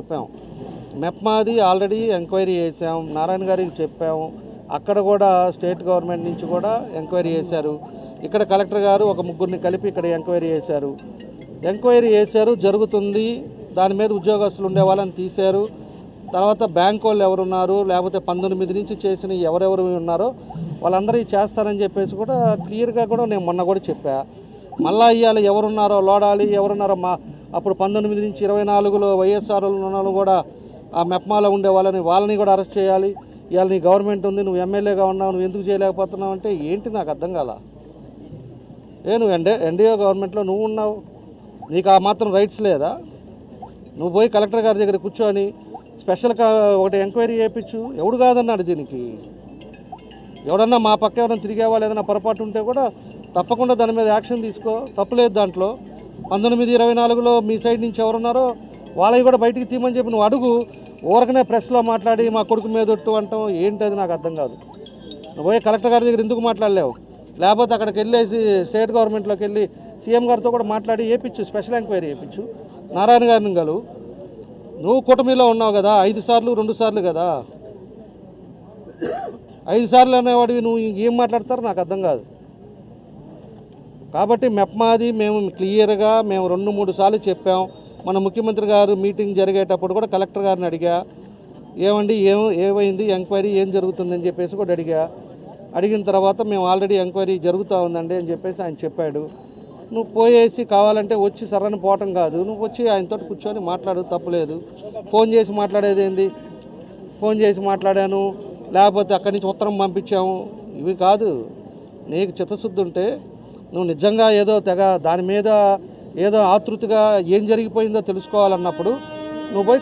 చెప్పాం. మెప్మాది already enquiry చేసాం, నారాయణ గారికి చెప్పాము. అక్కడ కూడా స్టేట్ గవర్నమెంట్ నుంచి కూడా ఎంక్వైరీ చేశారు. ఇక్కడ కలెక్టర్ గారు ఒక ముగ్గురిని కలిపి ఇక్కడ ఎంక్వైరీ చేశారు. జరుగుతుంది. దాని మీద ఉద్యోగస్తులు ఉండే వాళ్ళని తీశారు. తర్వాత బ్యాంక్ వాళ్ళు ఎవరున్నారు, లేకపోతే 19 నుంచి చేసిన ఎవరెవరు ఉన్నారో వాళ్ళందరూ చేస్తారని చెప్పేసి కూడా క్లియర్గా కూడా నేను మొన్న కూడా చెప్పా. మళ్ళా ఇవాళ ఎవరున్నారో లోడాలి, ఎవరున్నారో అప్పుడు 19 నుంచి 24లో వైఎస్ఆర్ ఉన్న కూడా ఆ మెప్మాలో ఉండే వాళ్ళని కూడా అరెస్ట్ చేయాలి. ఇవాళ నీ గవర్నమెంట్ ఉంది, నువ్వు ఎమ్మెల్యేగా ఉన్నావు, నువ్వు ఎందుకు చేయలేకపోతున్నావు అంటే ఏంటి నాకు అర్థం కాల. నువ్వు ఎన్డీఏ గవర్నమెంట్లో నువ్వు ఉన్నావు, నీకు ఆ మాత్రం రైట్స్ లేదా? నువ్వు పోయి కలెక్టర్ గారి దగ్గర కూర్చొని స్పెషల్గా ఒకటి ఎంక్వైరీ చేయించు. ఎవడు కాదన్నాడు దీనికి? ఎవడన్నా మా పక్క ఎవరైనా తిరిగేవాళ్ళు ఏదైనా పొరపాటు ఉంటే కూడా తప్పకుండా దాని మీద యాక్షన్ తీసుకో, తప్పులేదు దాంట్లో. 19-24లో మీ సైడ్ నుంచి ఎవరున్నారో వాళ్ళవి కూడా బయటికి తీయమని చెప్పి నువ్వు అడుగు. ఊరకనే ప్రెస్లో మాట్లాడి మా కొడుకు మీద ఒట్టు అంటాం ఏంటి? అది నాకు అర్థం కాదు. నువ్వు పోయి కలెక్టర్ గారి దగ్గర ఎందుకు మాట్లాడలేవు? లేకపోతే అక్కడికి వెళ్ళేసి స్టేట్ గవర్నమెంట్లోకి వెళ్ళి సీఎం గారితో కూడా మాట్లాడి వేయించు, స్పెషల్ ఎంక్వైరీ వేయించు. నారాయణ గారిని గలు. నువ్వు కూటమిలో ఉన్నావు కదా, 5 సార్లు 2 సార్లు కదా. 5 సార్లు అనేవాడివి నువ్వు ఇంకేం మాట్లాడతారో నాకు అర్థం కాదు. కాబట్టి మెప్మాది మేము క్లియర్గా 2-3 సార్లు చెప్పాం. మన ముఖ్యమంత్రి గారు మీటింగ్ జరిగేటప్పుడు కూడా కలెక్టర్ గారిని అడిగా, ఏమండి ఏమైంది ఎంక్వైరీ, ఏం జరుగుతుందని చెప్పేసి కూడా అడిగిన తర్వాత మేము ఆల్రెడీ ఎంక్వైరీ జరుగుతూ ఉందండి అని చెప్పేసి ఆయన చెప్పాడు. నువ్వు పోయేసి కావాలంటే వచ్చి సరని పోవటం కాదు, నువ్వు వచ్చి ఆయనతో కూర్చొని మాట్లాడు, తప్పులేదు. ఫోన్ చేసి మాట్లాడేది ఏంది? ఫోన్ చేసి మాట్లాడాను, లేకపోతే అక్కడి నుంచి ఉత్తరం పంపించాము, ఇవి కాదు. నీకు చిత్తశుద్ధి ఉంటే నువ్వు నిజంగా ఏదో దాని మీద ఏదో ఆతృతగా ఏం జరిగిపోయిందో తెలుసుకోవాలన్నప్పుడు నువ్వు పోయి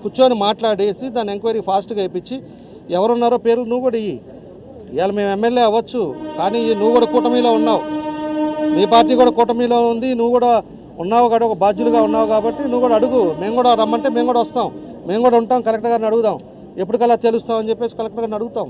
కూర్చొని మాట్లాడేసి దాన్ని ఎంక్వైరీ ఫాస్ట్గా వేయించి ఎవరున్నారో పేరు నువ్వు కూడా ఇవ్వి. ఇవాళ మేము ఎమ్మెల్యే అవ్వచ్చు, కానీ నువ్వు కూడా కూటమిలో ఉన్నావు, మీ పార్టీ కూడా కూటమిలో ఉంది, నువ్వు కూడా ఉన్నావు కాబట్టి ఒక బాధ్యులుగా ఉన్నావు కాబట్టి నువ్వు కూడా అడుగు. మేము కూడా రమ్మంటే మేము కూడా వస్తాం, మేము కూడా ఉంటాం, కలెక్టర్ గారిని అడుగుదాం, ఎప్పటికల్లా తెలుస్తామని చెప్పేసి కలెక్టర్ గారిని అడుగుతాం.